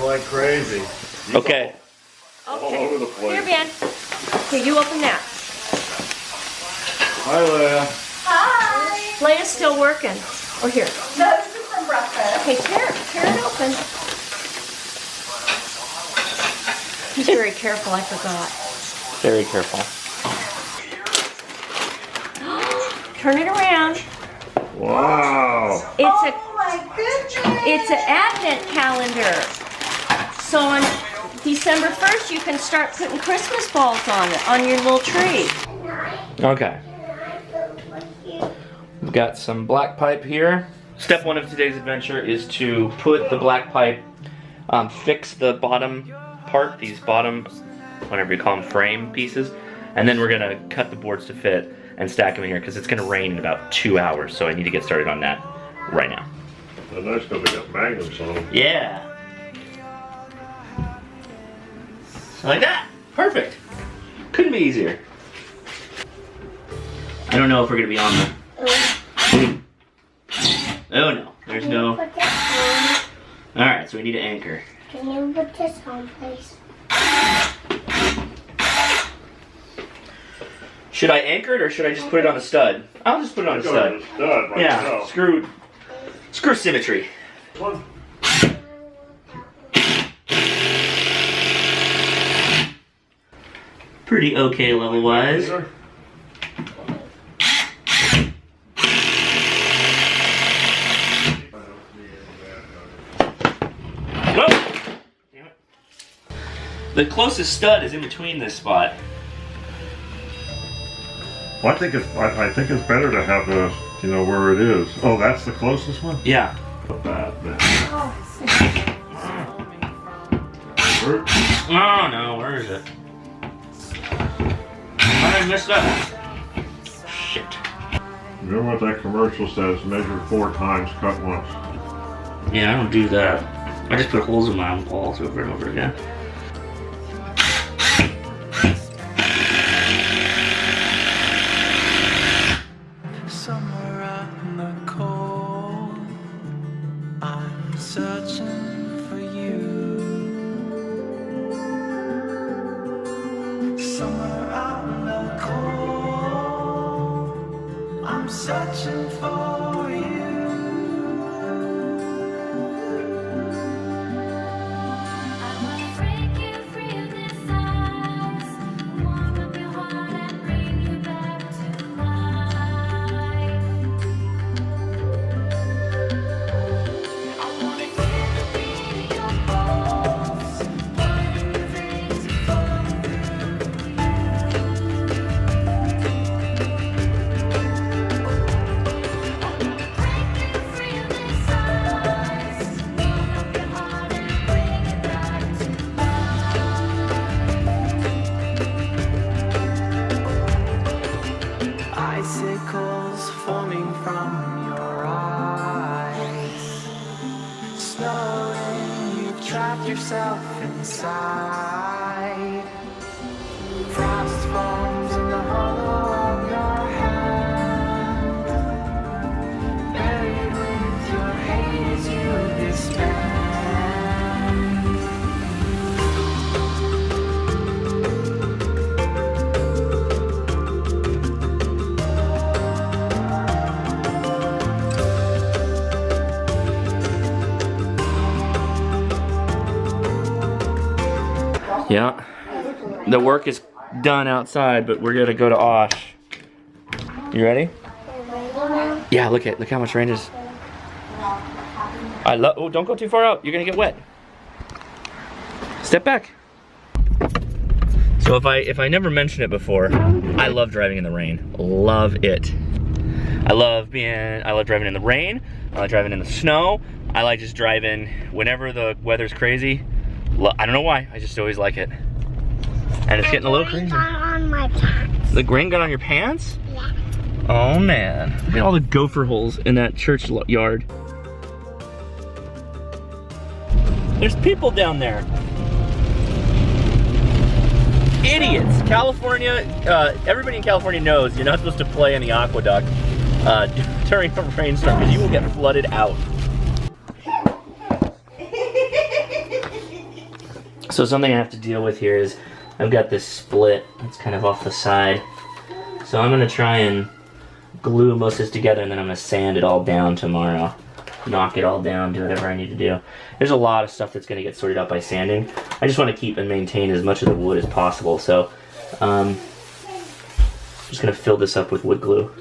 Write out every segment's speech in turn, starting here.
like crazy. Okay. All over the place. Here, Ben. Okay, you open that. Hi, Leia. Hi. Leia's still working. Oh, here. No, this is from breakfast. Okay, tear it open. He's very careful, I forgot. Very careful. Turn it around. Wow. Oh my goodness. It's an advent calendar. So on December 1st, you can start putting Christmas balls on it, on your little tree. Okay. We've got some black pipe here. Step one of today's adventure is to put the black pipe, fix the bottom part, these bottom, whatever you call them, frame pieces, and then we're gonna cut the boards to fit and stack them in here because it's gonna rain in about 2 hours, so I need to get started on that right now. Oh, nice because they got magnets on them. Yeah. Like that. Perfect. Couldn't be easier. I don't know if we're gonna be on the. Oh no, there's no. Alright, so we need an anchor. Can you put this on, please? Should I anchor it or should I just put it on a stud? I'll just put it on a stud. Like Yeah, so. screw symmetry. One. Pretty okay level wise. Whoa! Damn it. The closest stud is in between this spot. Well, I think it's better to have the, you know, where it is. Oh, that's the closest one? Yeah. Put that there. Oh no, where is it? How did I miss that? Shit. Remember what that commercial says, measure 4 times, cut once. Yeah, I don't do that. I just put holes in my own balls over and over again. Somewhere out in the cold, I'm searching for you. Somewhere out in the cold, I'm searching for you. Icicles forming from your eyes. Slowly you've trapped yourself inside. Frost forms in the hollow of your hand. Buried with your hate as you disband. Yeah. The work is done outside, but we're gonna go to Osh. You ready? Yeah, look how much rain is. Oh, don't go too far out. You're gonna get wet. Step back. So if I never mentioned it before, I love driving in the rain. Love it. I love driving in the rain. I like driving in the snow. I like just driving whenever the weather's crazy. I don't know why, I just always like it. And it's getting a little crazy. On my pants. The rain got on your pants? Yeah. Oh man, look at all the gopher holes in that church yard. There's people down there. Idiots. California, everybody in California knows you're not supposed to play in the aqueduct during a rainstorm because you will get flooded out. So something I have to deal with here is I've got this split that's kind of off the side. So I'm gonna try and glue most of this together, and then I'm gonna sand it all down tomorrow. Knock it all down, do whatever I need to do. There's a lot of stuff that's gonna get sorted out by sanding. I just wanna keep and maintain as much of the wood as possible. So I'm just gonna fill this up with wood glue.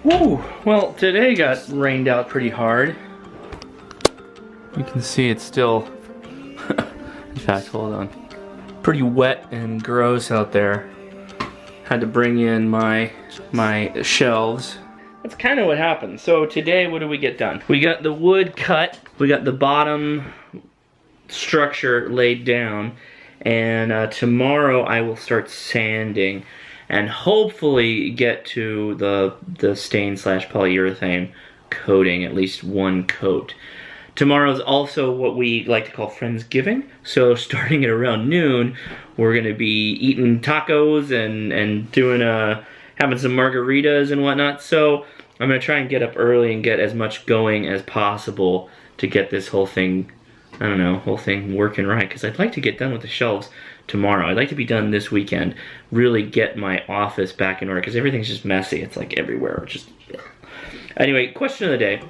Woo! Well, today got rained out pretty hard. You can see it's still, in fact, hold on. Pretty wet and gross out there. Had to bring in my shelves. That's kind of what happened. So today, what did we get done? We got the wood cut. We got the bottom structure laid down. And tomorrow I will start sanding and hopefully get to the stain/polyurethane coating, at least one coat. Tomorrow's also what we like to call Friendsgiving. So starting at around noon, we're gonna be eating tacos and doing having some margaritas and whatnot. So I'm gonna try and get up early and get as much going as possible to get this whole thing, I don't know, whole thing working right. Because I'd like to get done with the shelves tomorrow. I'd like to be done this weekend. Really get my office back in order because everything's just messy. It's like everywhere. Just anyway, question of the day.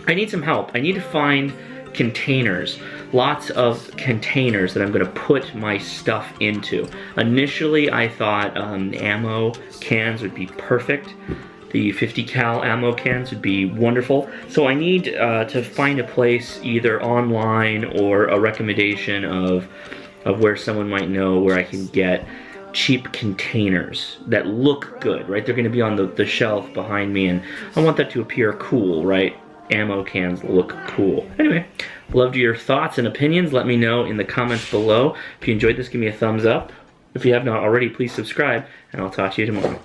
I need some help. I need to find containers. Lots of containers that I'm going to put my stuff into. Initially, I thought ammo cans would be perfect. The 50 cal ammo cans would be wonderful. So I need to find a place either online or a recommendation of where someone might know where I can get cheap containers that look good, right? They're gonna be on the shelf behind me, and I want that to appear cool, right? Ammo cans look cool. Anyway, loved your thoughts and opinions. Let me know in the comments below. If you enjoyed this, give me a thumbs up. If you have not already, please subscribe, and I'll talk to you tomorrow.